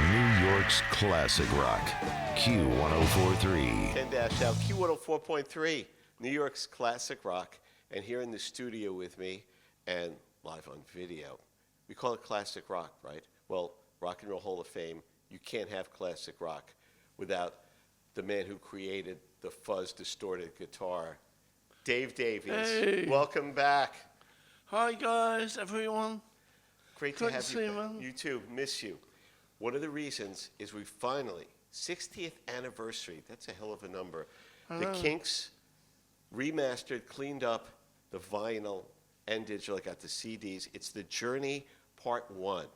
New York's classic rock. Q1043. 10-out Q104.3, New York's classic rock. And here in the studio with me and live on video. We call it classic rock, right? Well, Rock and Roll Hall of Fame, you can't have classic rock without the man who created the fuzz distorted guitar, Davies. Hey. Welcome back. Hi guys, everyone. Great to Good have to you see you, back. man. You too, miss you. One of the reasons is we finally, 60th anniversary, that's a hell of a number. I The know. Kinks remastered, cleaned up the vinyl and digital. I got the CDs. It's The Journey Part 1.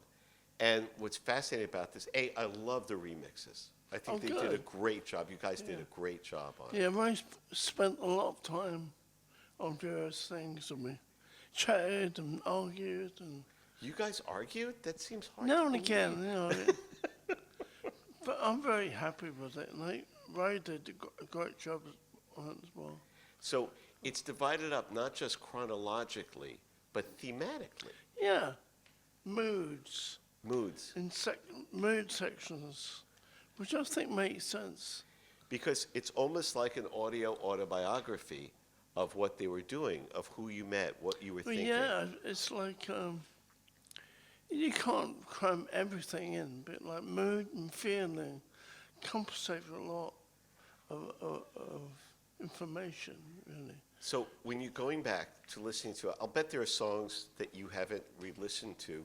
And what's fascinating about this, I love the remixes. I think they did a good. great job. You guys did a great job on it. Yeah, I spent a lot of time on various things and we chatted and argued and You guys argued? That seems hard now to and believe. again, you know. But I'm very happy with it, and Ray did a great job on it as well. So it's divided up not just chronologically, but thematically. Yeah, moods Moods. in mood sections, which I think makes sense. Because it's almost like an audio autobiography of what they were doing, of who you met, what you were But thinking. yeah, it's like you can't cram everything in, but like mood and feeling compensate for a lot of information, really. So when you're going back to listening to it, I'll bet there are songs that you haven't re-listened to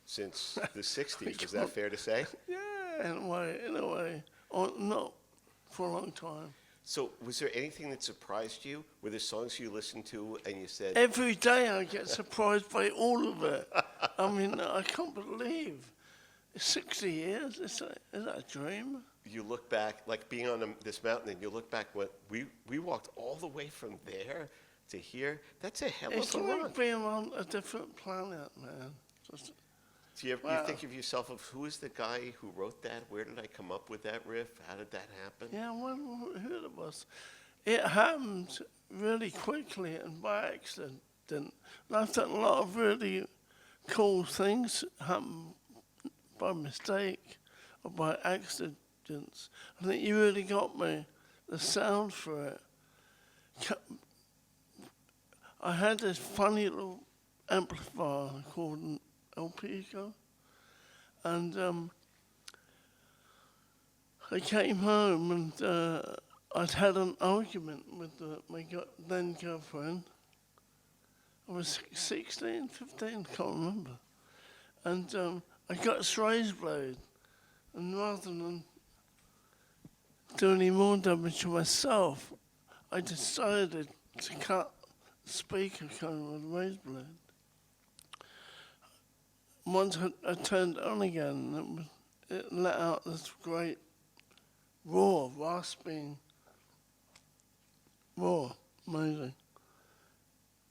since the 60s. Is that fair to say? Yeah, in a way. Or not for a long time. So was there anything that surprised you? Were there songs you listened to and you said, Every day I get surprised by all of it. I mean, I can't believe it's 60 years. Is that a dream? you look back, like being on this mountain, and you look back, what we walked all the way from there to here. That's a hell It's of a like run. being on a different planet, man. Just, Do you Wow. think of yourself of who is the guy who wrote that? Where did I come up with that riff? How did that happen? yeah, I wonder who it was. It happened really quickly and by accident. And I've done a lot of really cool things happen by mistake or by accidents. I think you really got me, the sound for it. I had this funny little amplifier called an LP, and I came home and I'd had an argument with my then girlfriend. I was 16, 15, can't remember. And I got a razor blade, and rather than do any more damage to myself, I decided to cut the speaker cone with a razor blade. Once I turned it on again, it let out this great roar, rasping roar, amazing.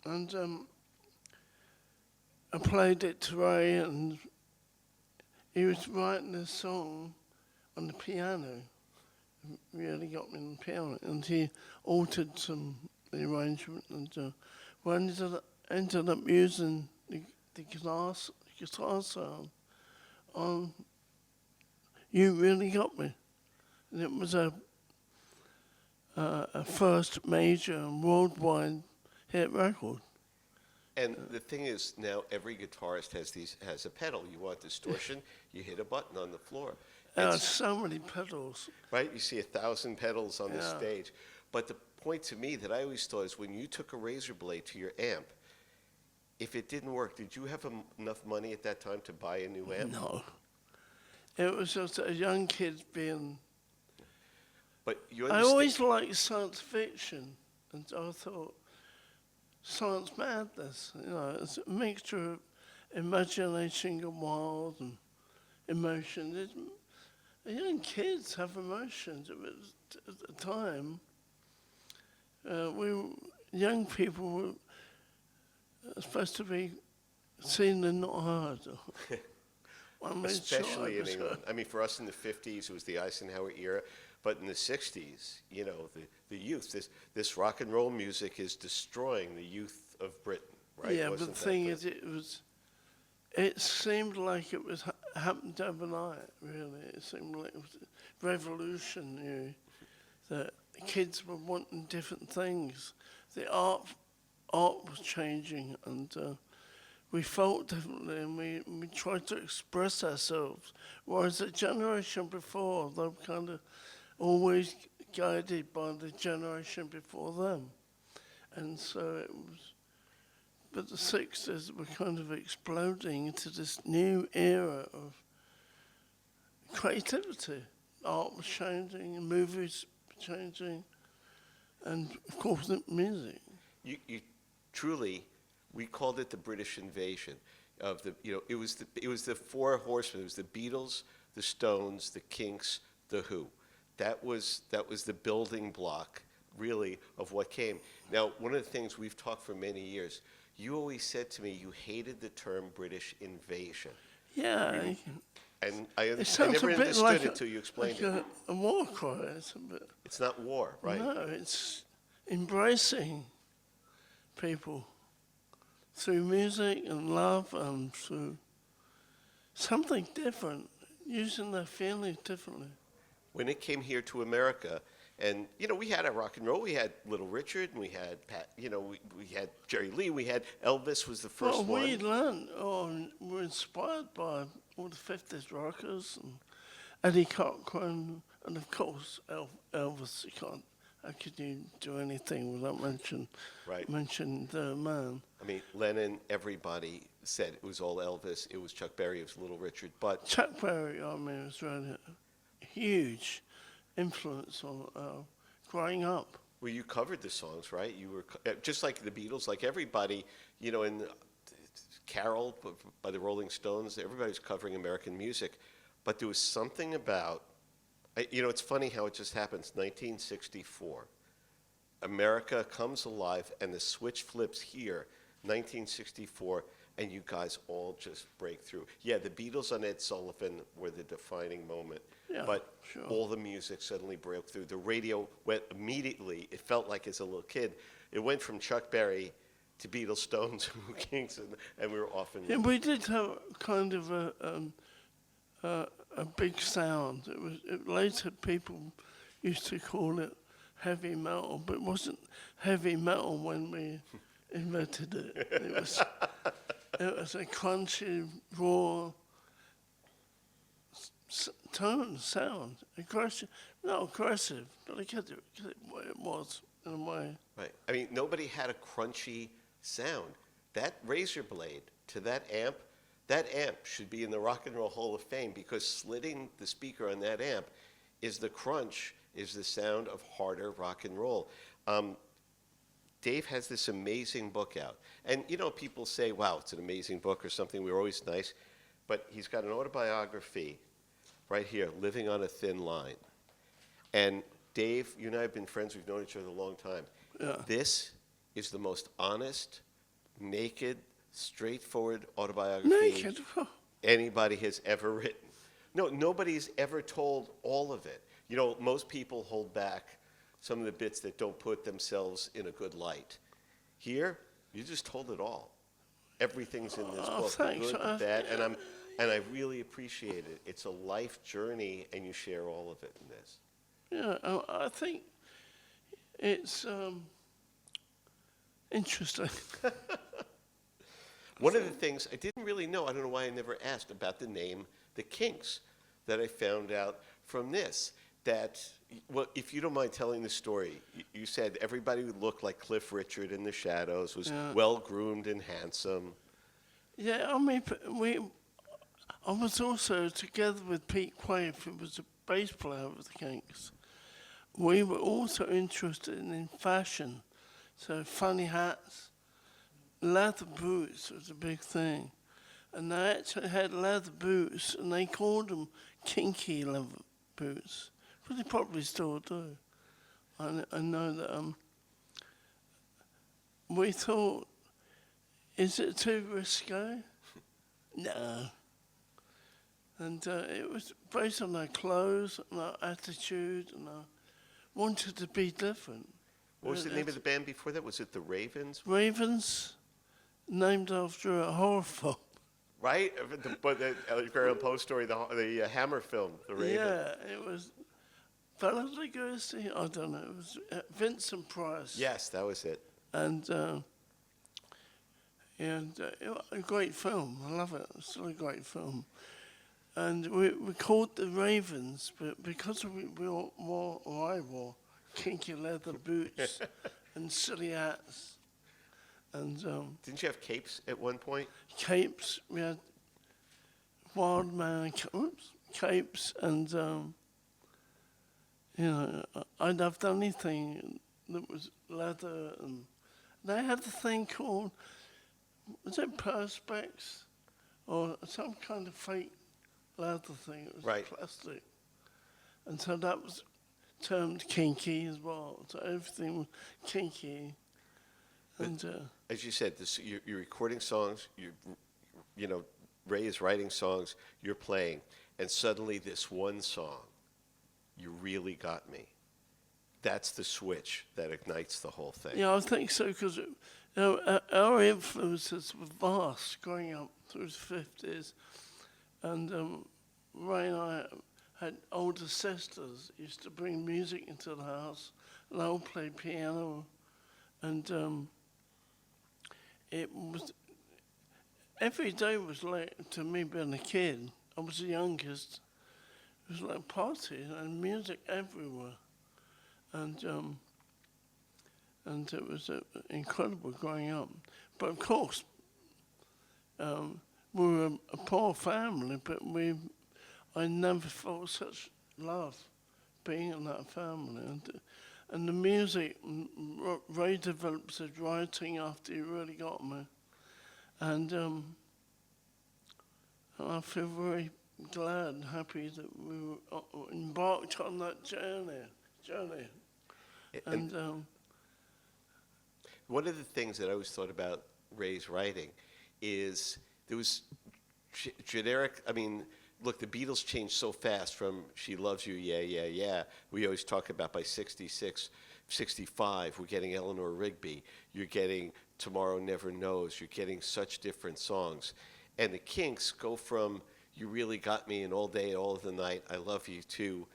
And I played it to Ray, and he was writing this song on the piano. It really got me on the piano, and he altered some the arrangement, and we ended up using the guitar sound on "You Really Got Me," and it was a first major worldwide hit record. And the thing is, now every guitarist has a pedal. You want distortion, you hit a button on the floor. There's so many pedals. Right? You see 1,000 pedals on the Yeah. stage. But the point to me that I always thought is when you took a razor blade to your amp, if it didn't work, did you have enough money at that time to buy a new amp? No. It was just a young kid being... But you I understand. always liked science fiction, and I thought, science madness, it's a mixture of imagination and wild and emotion. Young kids have emotions. It was, at the time, young people were supposed to be seen and not heard. Especially in England. I mean, for us in the 50s, it was the Eisenhower era. But in the 60s, the youth, this rock and roll music is destroying the youth of Britain, right? Yeah, but the thing is, it seemed like it was happened overnight, really. It seemed like it was revolutionary, that kids were wanting different things. The art was changing, and we felt differently, and we tried to express ourselves. Whereas the generation before, they were kind of always guided by the generation before them. And so it was, but the 60s were kind of exploding into this new era of creativity. Art was changing, movies were changing, and of course the music. You truly, we called it the British invasion of the, it was the four horsemen. It was the Beatles, the Stones, the Kinks, the Who. That was the building block, really, of what came. Now, one of the things we've talked for many years, you always said to me you hated the term British invasion. Yeah. And I It never sounds a bit understood like it until you explained like it. a war cry. It's not war, right? No, it's embracing people through music and love and through something different, using their feelings differently. When it came here to America, and we had our rock and roll. We had Little Richard, and we had Pat. We had Jerry Lee. We had Elvis was the first one. We learned, we're inspired by all the 50s rockers and Eddie Cochran, and of course Elvis. How could you do anything without mention the man? I mean, Lennon. Everybody said it was all Elvis. It was Chuck Berry. It was Little Richard. But Chuck Berry, was really a huge influence on growing up. Well, you covered the songs, right? You were just like the Beatles, like everybody, in Carol by the Rolling Stones. Everybody's covering American music, but there was something about, it's funny how it just happens. 1964, America comes alive, and the switch flips here. 1964, and you guys all just break through. Yeah, the Beatles on Ed Sullivan were the defining moment. Yeah, but sure. All the music suddenly broke through. The radio went immediately. It felt like as a little kid, it went from Chuck Berry to Beatles, Stones, Kinks, and we were often. Yeah, we did have kind of a big sound. Later people used to call it heavy metal, but it wasn't heavy metal when we invented it. It was a crunchy, raw tone, sound, aggressive. Not aggressive, but I get it what it was in a way. Right. I mean, nobody had a crunchy sound. That razor blade to that amp should be in the Rock and Roll Hall of Fame, because slitting the speaker on that amp is the crunch, is the sound of harder rock and roll. Dave has this amazing book out. And, people say, wow, it's an amazing book or something. We're always nice. But he's got an autobiography right here, Living on a Thin Line. And Dave, you and I have been friends. We've known each other a long time. Yeah. This is the most honest, naked, straightforward autobiography Naked? anybody has ever written. No, nobody's ever told all of it. Most people hold back some of the bits that don't put themselves in a good light. Here, you just told it all. Everything's in this book, thanks. the good, the bad, and I really appreciate it. It's a life journey, and you share all of it in this. Yeah, I think it's interesting. One of the things I didn't really know, I don't know why I never asked about the name, the Kinks, that I found out from this. That, well, if you don't mind telling the story, you said everybody would look like Cliff Richard in the Shadows, was well-groomed and handsome. Yeah, I was also together with Pete Quaife, who was a bass player with the Kinks. We were also interested in fashion, so funny hats, leather boots was a big thing. And they actually had leather boots, and they called them kinky leather boots. But they probably still do. I know that we thought, is it too risque? No. And it was based on our clothes and our attitude, and I wanted to be different. What was the name of the band before that? Was it the Ravens? Ravens, named after a horror film. Right? But the Edgar Allan Poe story, the Hammer film, The Raven. Yeah, it was Bela Lugosi. I don't know. It was Vincent Price. Yes, that was it. And a great film. I love it. It's still a great film. And we called the Ravens, but because we all wore, or I wore, kinky leather boots and silly hats. And Didn't you have capes at one point? capes. We had wild man capes, and I'd have done anything that was leather, and they had the thing called, was it perspex or some kind of fake leather thing? It was Right. plastic, and so that was termed kinky as well. So everything was kinky, and As you said, you're recording songs. Ray is writing songs. You're playing, and suddenly this one song, "You Really Got Me." That's the switch that ignites the whole thing. yeah, I think so because our influences were vast growing up through the 50s, and Ray and I had older sisters used to bring music into the house, and I all played piano, and it was every day was like, to me being a kid, I was the youngest. It was like a party and music everywhere, and it was incredible growing up. But of course, we were a poor family, but I never felt such love being in that family. And the music, Ray developed his writing after he really got me. And I feel very glad and happy that we were embarked on that journey. And One of the things that I always thought about Ray's writing is there was generic. I mean, look, the Beatles changed so fast from "She Loves You," yeah, yeah, yeah. We always talk about by 66, 65, we're getting Eleanor Rigby. You're getting "Tomorrow Never Knows." You're getting such different songs. And the Kinks go from "You Really Got Me" and "All Day, All of the Night," "I Love You" to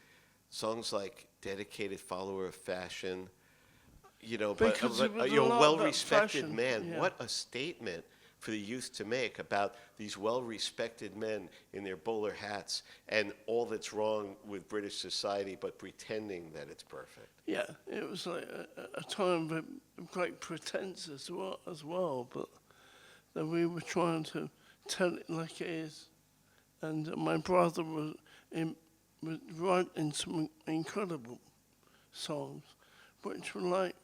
songs like "Dedicated Follower of Fashion." Because it was a a lot well-respected about fashion, man. yeah. What a statement for the youth to make about these well-respected men in their bowler hats and all that's wrong with British society, but pretending that it's perfect. yeah, it was like a time of great pretense as well, but that we were trying to tell it like it is. And my brother was writing some incredible songs, which were like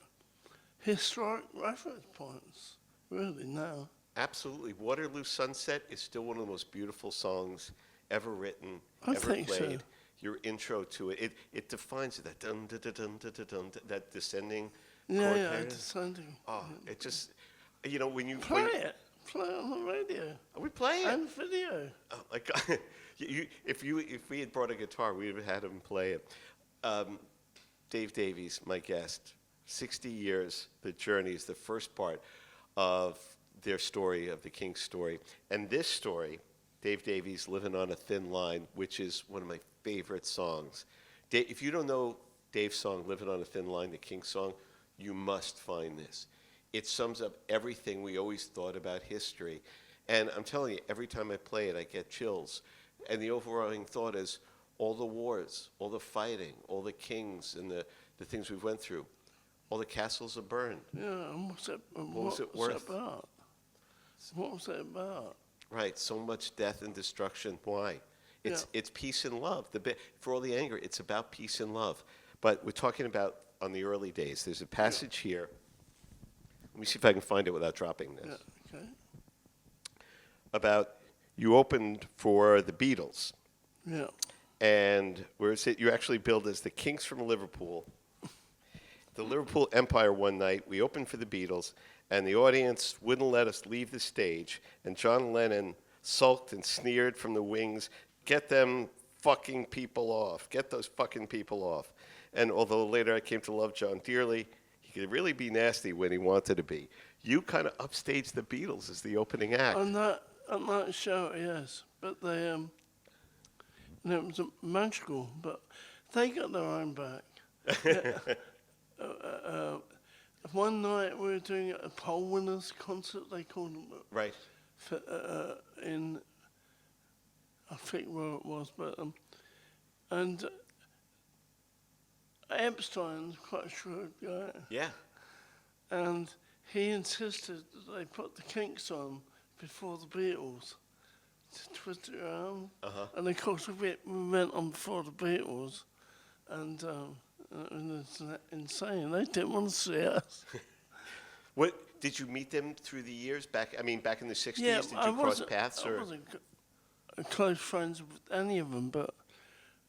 historic reference points, really, now. Absolutely. Waterloo Sunset is still one of the most beautiful songs ever written, I ever think so. played. Your intro to it defines that dun, dun, dun, dun, dun, dun, dun, that descending chord Yeah, pattern. descending. Oh, it just, when you Play it on the radio Are we playing it? and video. Oh my God. If we had brought a guitar, we would have had him play it. Dave Davies, my guest, 60 years, the journey is the first part of their story, of the Kinks story. And this story, Dave Davies, "Living on a Thin Line," which is one of my favorite songs. If you don't know Dave's song, "Living on a Thin Line," the Kinks song, you must find this. It sums up everything we always thought about history. And I'm telling you, every time I play it, I get chills. And the overriding thought is all the wars, all the fighting, all the kings and the things we went through, all the castles are burned. Yeah, and what's it worth? about? What was it about? Right, so much death and destruction. Why? It's peace and love. For all the anger, it's about peace and love. But we're talking about on the early days. There's a passage here. Let me see if I can find it without dropping this. Yeah, okay. About you opened for the Beatles. Yeah. And where is it? You actually billed as the Kinks from Liverpool. The Liverpool Empire one night, we opened for the Beatles, and the audience wouldn't let us leave the stage. And John Lennon sulked and sneered from the wings, "Get them fucking people off. Get those fucking people off." And although later I came to love John dearly, he could really be nasty when he wanted to be. You kind of upstaged the Beatles as the opening act. And that At night show, yes, but they and it was magical. But they got their own back. Yeah, one night we were doing a poll winners concert. They called them Right. in I think where it was, but and Epstein's quite a shrewd guy, Yeah. and he insisted that they put the Kinks on before the Beatles to twist it around. Uh-huh. And of course we went on before the Beatles, and it's insane. They didn't want to see us. What did you meet them through the years back? I mean, back in the '60s, Yeah, did you cross paths I or? wasn't close friends with any of them, but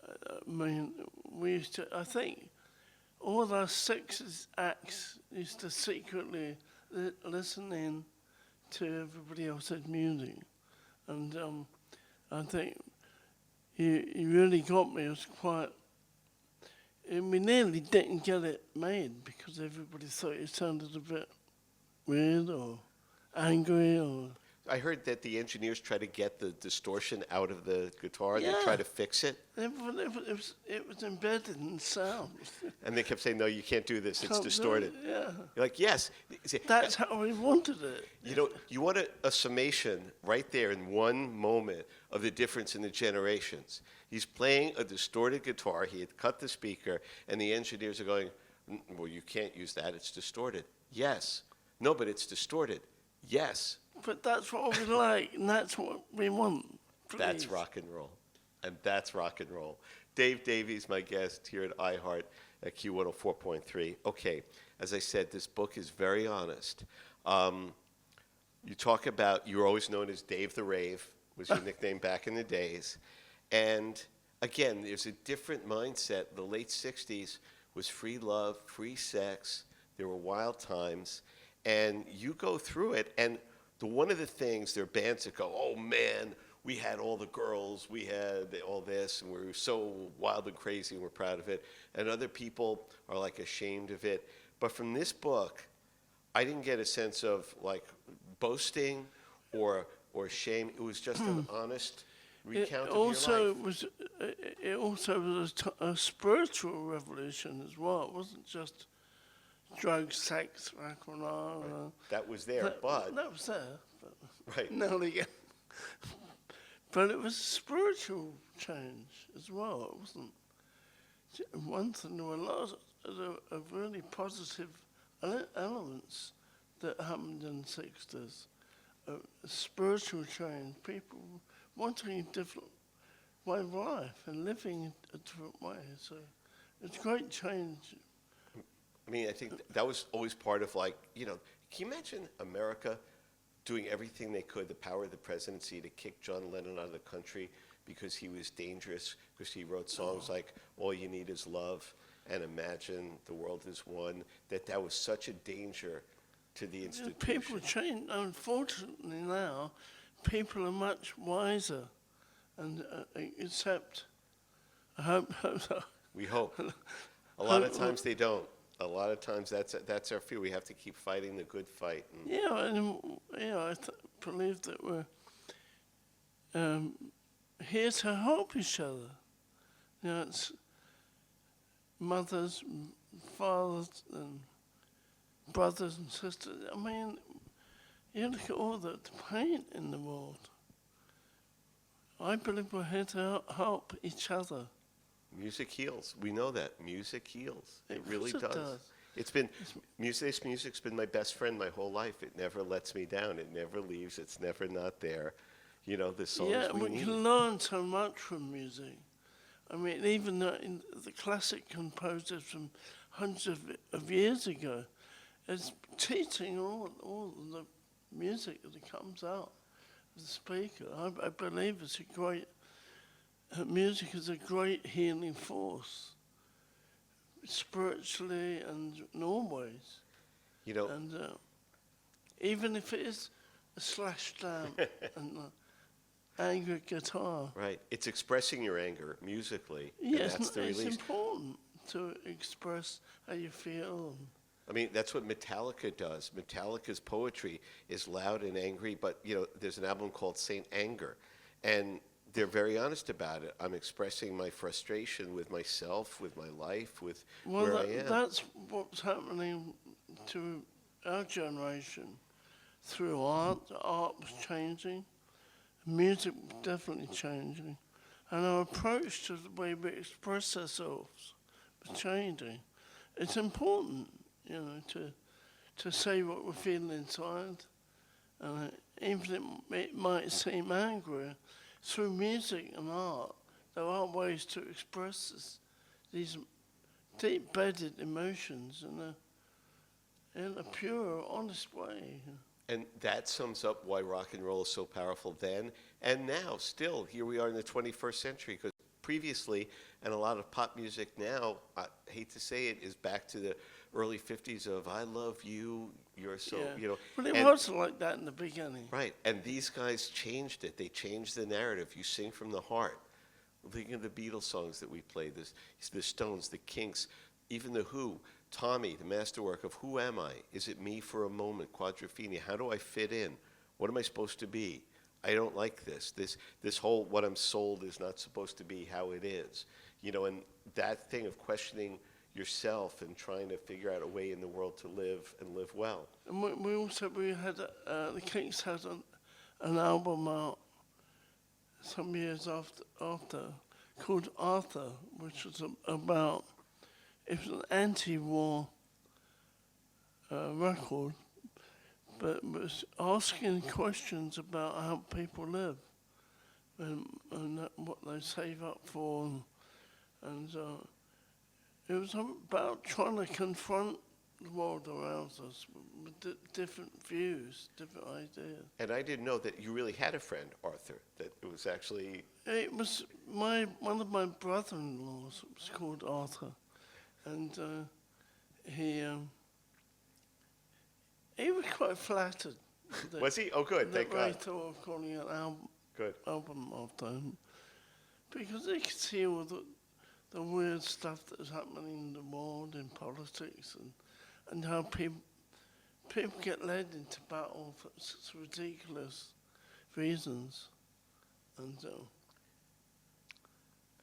I mean, we used to. I think all of our six acts used to secretly listen in to everybody else's music, and I think you really got me. It was quite. And we nearly didn't get it made because everybody thought it sounded a bit weird or angry or. I heard that the engineers try to get the distortion out of the guitar and they Yeah. try to fix it. It was embedded in sound. And they kept saying, no, you can't do this. It's Can't do distorted. it, yeah. You're like, yes. See, That's how we wanted it. you know, you want a summation right there in one moment of the difference in the generations. He's playing a distorted guitar. He had cut the speaker, and the engineers are going, well, you can't use that. It's distorted. Yes. No, but it's distorted. Yes. But that's what we like, and that's what we want. That's please. rock and roll. And that's rock and roll. Dave Davies, my guest here at iHeart at Q104.3. Okay, as I said, this book is very honest. You talk about, you were always known as Dave the Rave, was your nickname back in the days. And again, there's a different mindset. The late 60s was free love, free sex. There were wild times. And you go through it, and one of the things, there are bands that go, oh man, we had all the girls, we had all this, and we were so wild and crazy, and we're proud of it. And other people are like ashamed of it. But from this book, I didn't get a sense of like boasting or shame. It was just an honest recount of your life. It also was a spiritual revolution as well. It wasn't just drugs, sex, rock and roll. Right. That was there, but that was there. But right. now and again. But it was a spiritual change as well. It wasn't one thing. There were a lot of really positive elements that happened in the 60s. A spiritual change, people wanting a different way of life and living a different way. So it's a great change. I mean, I think that was always part of like, you know, can you imagine America doing everything they could, the power of the presidency, to kick John Lennon out of the country because he was dangerous, because he wrote songs like All You Need Is Love and Imagine the World Is One, that was such a danger to the institution. People change. Unfortunately now, people are much wiser and accept. I hope so. We hope. A lot of times they don't. A lot of times that's our fear. We have to keep fighting the good fight. I believe that we're here to help each other. You know, it's mothers, fathers, and brothers and sisters. I mean, you look at all the pain in the world. I believe we're here to help each other. Music heals. We know that. Music heals. It really Of course does. It's been music's been my best friend my whole life. It never lets me down. It never leaves. It's never not there. You know, the songs we need. Can learn so much from music. I mean, even in the classic composers from hundreds of years ago, it's teaching all the music that comes out of the speaker. I believe it's a great. Music is a great healing force, spiritually and in all ways. You know, And even if it is a slash stamp and angry guitar. right. It's expressing your anger musically. Yes, and that's the it's release. important to express how you feel. I mean, that's what Metallica does. Metallica's poetry is loud and angry, but, there's an album called Saint Anger, and they're very honest about it. I'm expressing my frustration with myself, with my life, with where I am. That's what's happening to our generation. Through art was changing, music was definitely changing, and our approach to the way we express ourselves was changing. It's important, to say what we're feeling inside, and even it might seem angry. Through music and art, there are ways to express these deep-bedded emotions in a pure, honest way. And that sums up why rock and roll is so powerful then and now. Still, here we are in the 21st century, because previously, and a lot of pop music now, I hate to say it, is back to the early 50s of I love you, you're so, Well, it was like that in the beginning. Right, and these guys changed it. They changed the narrative. You sing from the heart. Think of the Beatles songs that we played, the Stones, the Kinks, even the Who. Tommy, the masterwork of Who Am I? Is it me for a moment? Quadrophenia. How do I fit in? What am I supposed to be? I don't like this. This whole what I'm sold is not supposed to be how it is. And that thing of questioning yourself and trying to figure out a way in the world to live and live well. And we had the Kinks had an album out some years after called Arthur, which was about, it was an anti-war record, but was asking questions about how people live and what they save up for, and it was about trying to confront the world around us with different views, different ideas. And I didn't know that you really had a friend, Arthur, that it was actually... It was one of my brother-in-laws was called Arthur, and he was quite flattered. Was he? Oh, good, thank God. I thought of calling an album after him, because they could see all the weird stuff that was happening in the world, in politics, and how people get led into battle for such ridiculous reasons. And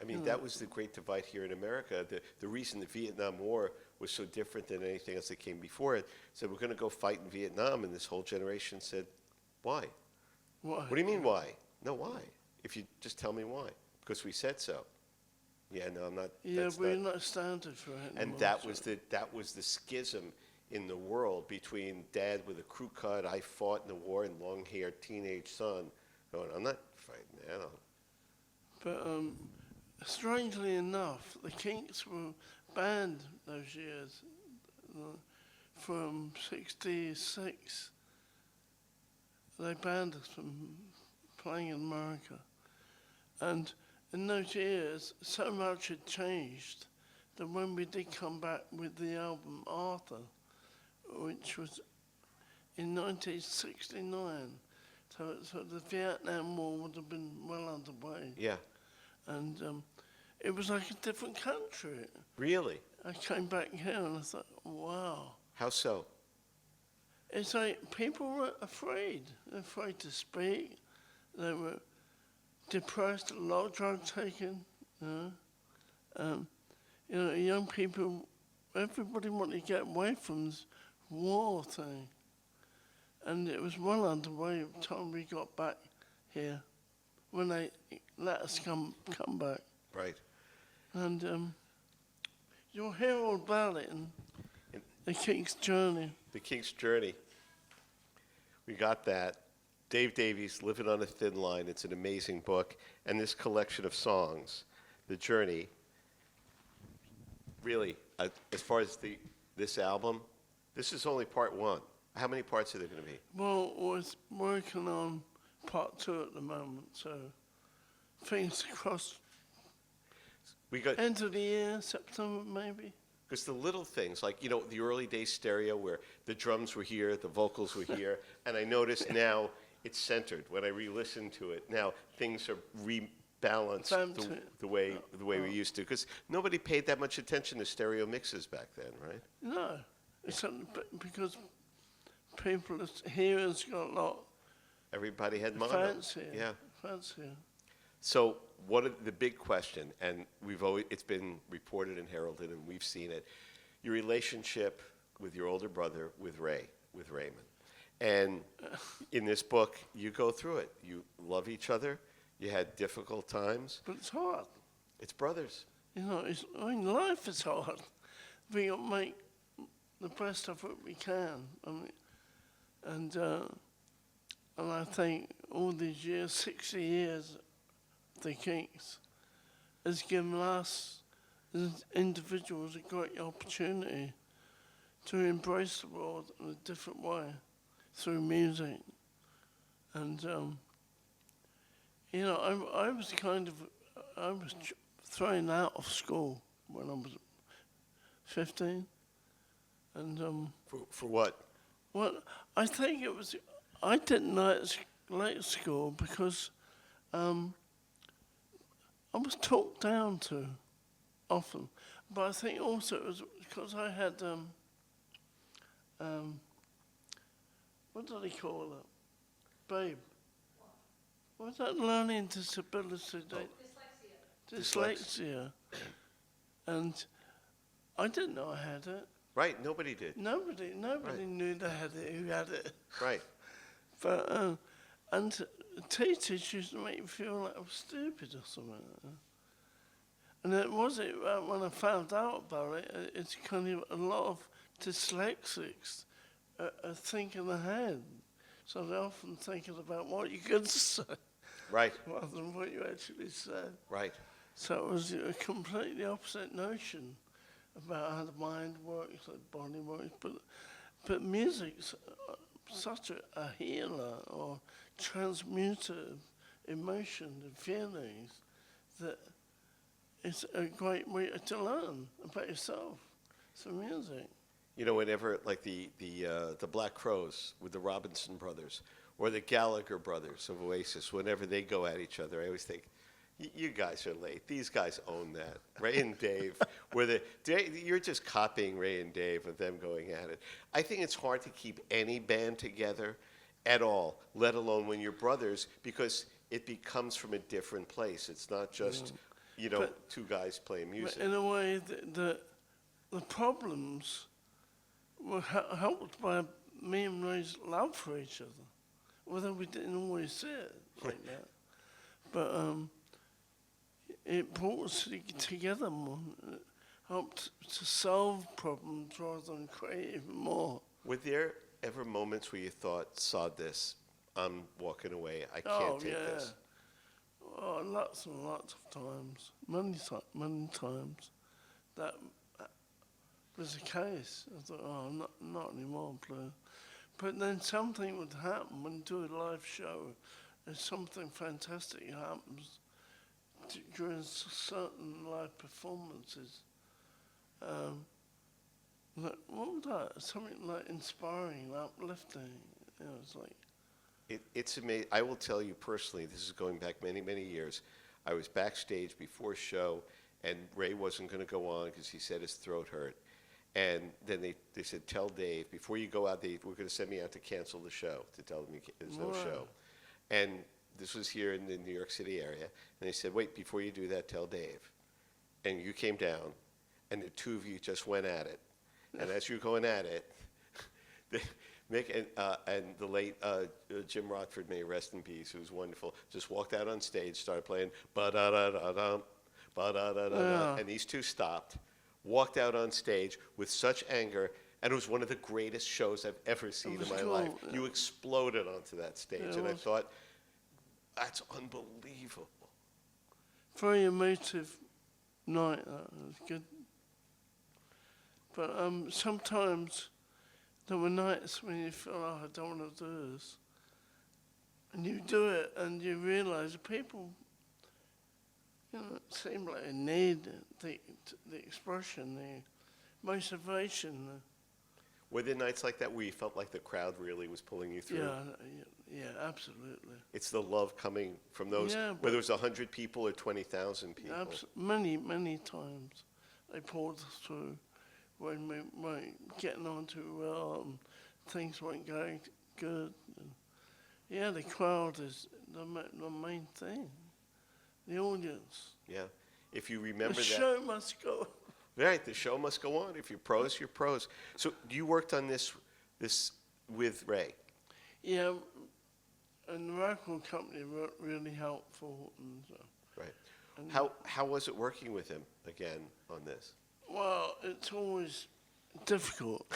I mean, that was the great divide here in America. The reason the Vietnam War was so different than anything else that came before it, said, we're going to go fight in Vietnam, and this whole generation said, why? Why? What do you mean, why? No, why? If you just tell me why. Because we said so. Yeah, no, I'm not. Yeah, we're not standard for it. And that was the schism in the world between dad with a crew cut, I fought in the war, and long-haired teenage son going, I'm not fighting that. But strangely enough, the Kinks were banned those years from '66. They banned us from playing in America, and in those years, so much had changed that when we did come back with the album Arthur, which was in 1969, so the Vietnam War would have been well underway. Yeah. And it was like a different country. Really? I came back here and I thought, wow. How so? It's like people were afraid. They're afraid to speak. They were depressed, a lot of drug taking. Young people, everybody wanted to get away from this war thing. And it was well underway by the time we got back here, when they let us come back. Right. And you'll hear all about it in The Kinks' Journey. The Kinks' Journey. We got that. Dave Davies, Living on a Thin Line. It's an amazing book. And this collection of songs, The Journey, really, as far as this album, this is only part one. How many parts are there going to be? Well, we're working on part 2 at the moment, so fingers crossed. We got end of the year, September maybe. Because the little things, like, the early days stereo where the drums were here, the vocals were here, and I noticed now it's centered. When I re-listen to it, now things are rebalanced the way we used to. Because nobody paid that much attention to stereo mixes back then, right? No. It's because people here's got a lot Everybody had mono. fancier. Yeah. Fancier. So what the big question, and it's been reported and heralded, and we've seen it, your relationship with your older brother, with Raymond. And in this book, you go through it. You love each other. You had difficult times. But it's hard. It's brothers. You know, life is hard. We got to make the best of it we can. I mean, and I think all these years, 60 years, the Kinks has given us as individuals a great opportunity to embrace the world in a different way through music. And, you know, I was thrown out of school when I was 15. And For what? well, I think it was, I didn't like school because I was talked down to often. But I think also it was because I had, what do they call it? Babe. What's that learning disability? Dyslexia. And I didn't know I had it. Right, nobody did. Nobody Right. knew they had it, who had it. Right. But, and teachers used to make me feel like I was stupid or something. And it wasn't, when I found out about it, it's kind of a lot of dyslexics thinking ahead. So they're often thinking about what you're going to say Right. rather than what you actually said. Right. So it was a completely opposite notion about how the mind works, how the body works. But music's such a healer or transmuter of emotion and feelings that it's a great way to learn about yourself through music. You know, whenever, like the Black Crowes with the Robinson brothers, or the Gallagher brothers of Oasis, whenever they go at each other, I always think, you guys are late. These guys own that. Ray and Dave, you're just copying Ray and Dave of them going at it. I think it's hard to keep any band together at all, let alone when you're brothers, because it becomes from a different place. It's not just, two guys playing music. But in a way, the problems were helped by me and Ray's love for each other, although we didn't always see it like that. But it brought us together more, it helped to solve problems rather than create even more. Were there ever moments where you thought, sod this, I'm walking away, I can't take this? Oh, lots and lots of times, many times, that was the case. I thought, oh, not anymore, please. But then something would happen when you do a live show. There's something fantastic happens during certain live performances. Like, what was that? Something like inspiring, uplifting. You know, it's like. It's amazing. I will tell you personally, this is going back many, many years. I was backstage before show, and Ray wasn't going to go on because he said his throat hurt. And then they said, tell Dave, before you go out, we're going to send me out to cancel the show, to tell them there's no show. And this was here in the New York City area. And they said, wait, before you do that, tell Dave. And you came down, and the two of you just went at it. And as you're going at it, and the late Jim Rockford, may he rest in peace, who was wonderful, just walked out on stage, started playing ba-da-da-da-dum, ba-da-da-da-da, and these two stopped, walked out on stage with such anger, and it was one of the greatest shows I've ever seen in my life. You exploded onto that stage, and I thought, that's unbelievable. Very emotive night, it was good. But sometimes there were nights when you feel, oh, I don't want to do this. And you do it, and you realize that people, it seem like they need the expression, the motivation. Were there nights like that where you felt like the crowd really was pulling you through? Yeah, absolutely. It's the love coming from those, whether it was 100 people or 20,000 people. Many, many times they pulled us through. when we weren't getting on too well and things weren't going good. And yeah, the crowd is the main thing. The audience. Yeah. If you The remember that. show must go. Right, the show must go on. If you're pros, you're pros. So you worked on this with Ray. Yeah, and the record company were really helpful. And, Right. and How was it working with him again on this? well, it's always difficult.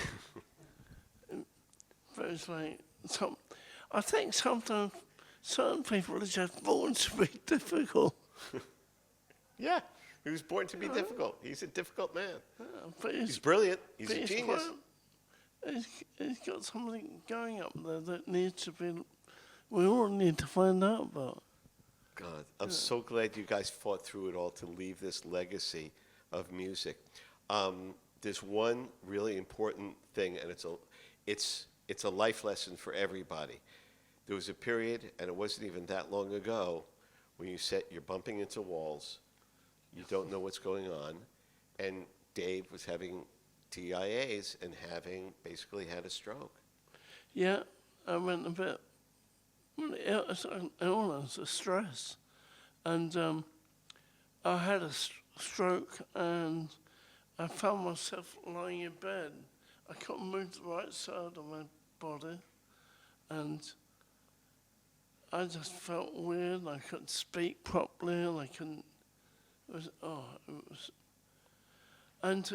But it's like I think sometimes certain people are just born to be difficult. Yeah, he was born to be difficult. He's a difficult man. But He's brilliant. He's but a genius. He's got something going up there that needs to be. We all need to find out about. God, I'm so glad you guys fought through it all to leave this legacy of music. There's one really important thing, and it's a life lesson for everybody. There was a period, and it wasn't even that long ago, when you're bumping into walls, you don't know what's going on, and Dave was having TIAs and basically had a stroke. Yeah, I went a bit. It's an illness, a stress, and I had a stroke, and I found myself lying in bed. I couldn't move the right side of my body, and I just felt weird. I couldn't speak properly, and I couldn't. It was. And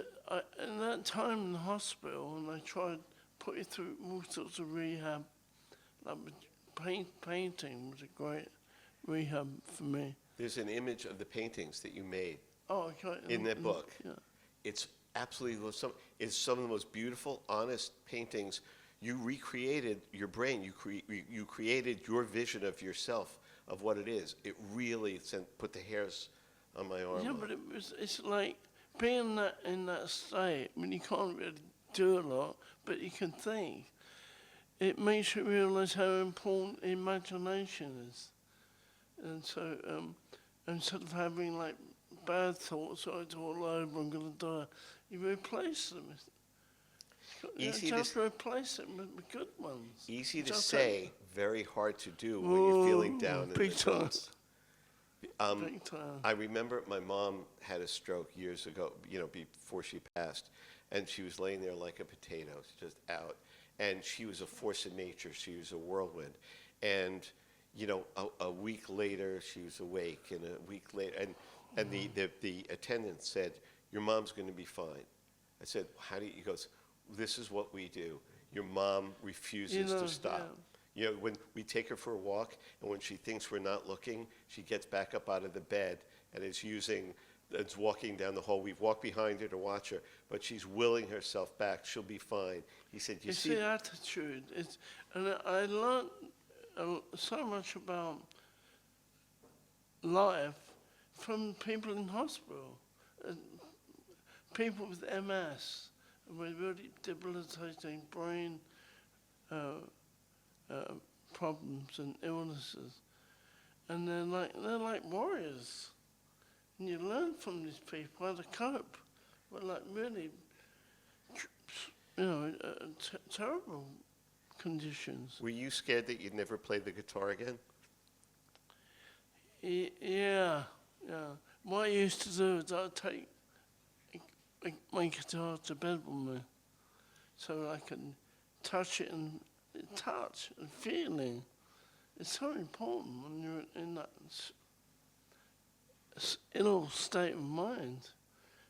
in that time in the hospital, and I tried put you through all sorts of rehab. Like painting was a great rehab for me. There's an image of the paintings that you made Oh, okay. in that book. Yeah. It's absolutely it's some of the most beautiful, honest paintings. You recreated your brain. You created your vision of yourself, of what it is. It really put the hairs on my arm. Yeah, but it's like being in that state when you can't really do a lot, but you can think. It makes you realize how important imagination is. And so instead of having like bad thoughts, oh, it's all over, I'm going to die, you replace them. Just replace it with good ones. Easy to Just say, very hard to do when you're feeling down in the big time. dumps. Big time. I remember my mom had a stroke years ago, before she passed, and she was laying there like a potato, just out. And she was a force of nature. She was a whirlwind. And, a week later, she was awake, and a week later, and the attendant said, "Your mom's going to be fine." I said, "How do you?" He goes, "This is what we do. Your mom refuses to stop." Yeah. When we take her for a walk, and when she thinks we're not looking, she gets back up out of the bed and is walking down the hall. We've walked behind her to watch her, but she's willing herself back. She'll be fine. He said, "You see." It's the attitude. And I learned so much about life from people in hospital. People with MS, with really debilitating brain problems and illnesses, and they're like warriors, and you learn from these people how to cope with like really, terrible conditions. Were you scared that you'd never play the guitar again? Yeah. What I used to do is I'd take my guitar to bed with me, so I can touch it and feeling. It's so important when you're in that ill state of mind.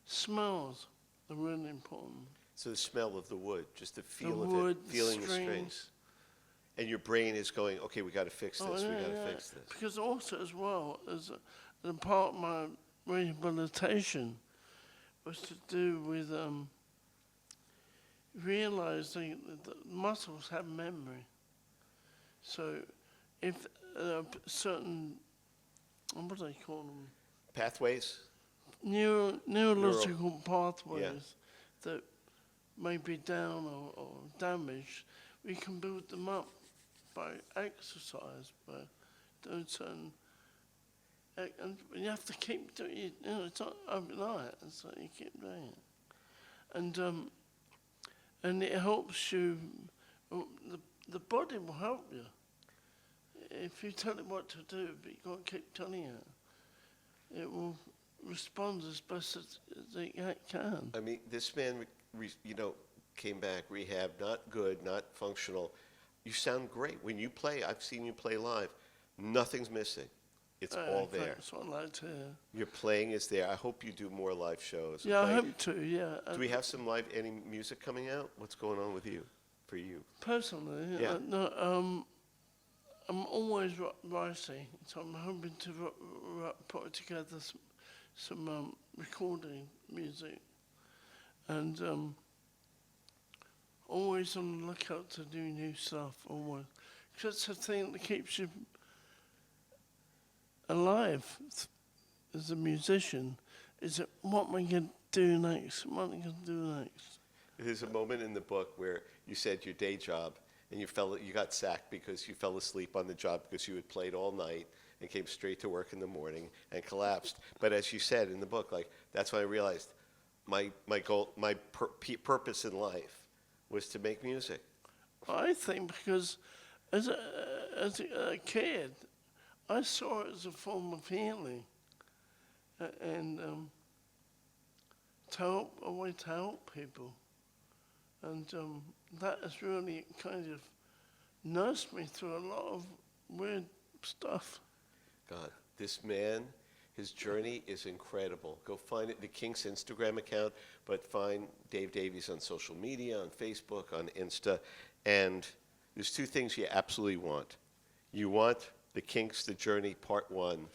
Smells are really important. So the smell of the wood, just the feel The of wood, it, feeling the strings. strings. And your brain is going, okay, we got to fix this, we got to fix this. Because also as well, as a part of my rehabilitation was to do with realizing that muscles have memory. So if certain, what do they call them? Pathways? Neurological pathways that may be down or damaged, we can build them up by exercise, by doing certain, and you have to keep doing it. It's not overnight, so you keep doing it. and it helps you. The body will help you if you tell it what to do, but you got to keep telling it. It will respond as best as it can. I mean, this man, came back, rehab, not good, not functional. You sound great. When you play, I've seen you play live, nothing's missing. It's all there. That's what I like to hear. Your playing is there. I hope you do more live shows. Yeah, I hope to, yeah. Do we have any music coming out? What's going on with you, for you? Personally, Yeah. I'm always writing, so I'm hoping to put together some recording music, and always on the lookout to do new stuff. Always, because it's a thing that keeps you alive as a musician. Is it what am I going to do next? What am I going to do next? There's a moment in the book where you said your day job, and you got sacked because you fell asleep on the job because you had played all night and came straight to work in the morning and collapsed. But as you said in the book, like that's when I realized my goal, my purpose in life was to make music. I think because as a kid, I saw it as a form of healing, and a way to help people, and that has really kind of nursed me through a lot of weird stuff. God, this man, his journey is incredible. Go find it, the Kinks Instagram account, but find Dave Davies on social media, on Facebook, on Insta, and there's two things you absolutely want. You want the Kinks, The Journey, Part 1.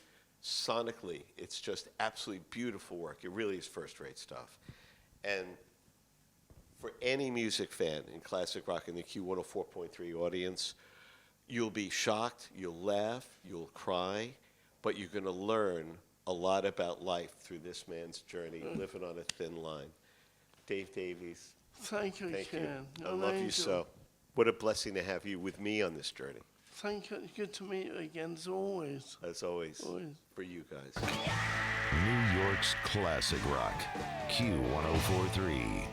Sonically, it's just absolutely beautiful work. It really is first-rate stuff. And for any music fan in classic rock in the Q104.3 audience, you'll be shocked, you'll laugh, you'll cry, but you're going to learn a lot about life through this man's journey, living on a thin line. Dave Davies, Thank you, thank Ken. you. I love you so. What a blessing to have you with me on this journey. Thank you. It's good to meet you again, as always. As always, Always. for you guys. New York's classic rock, Q1043.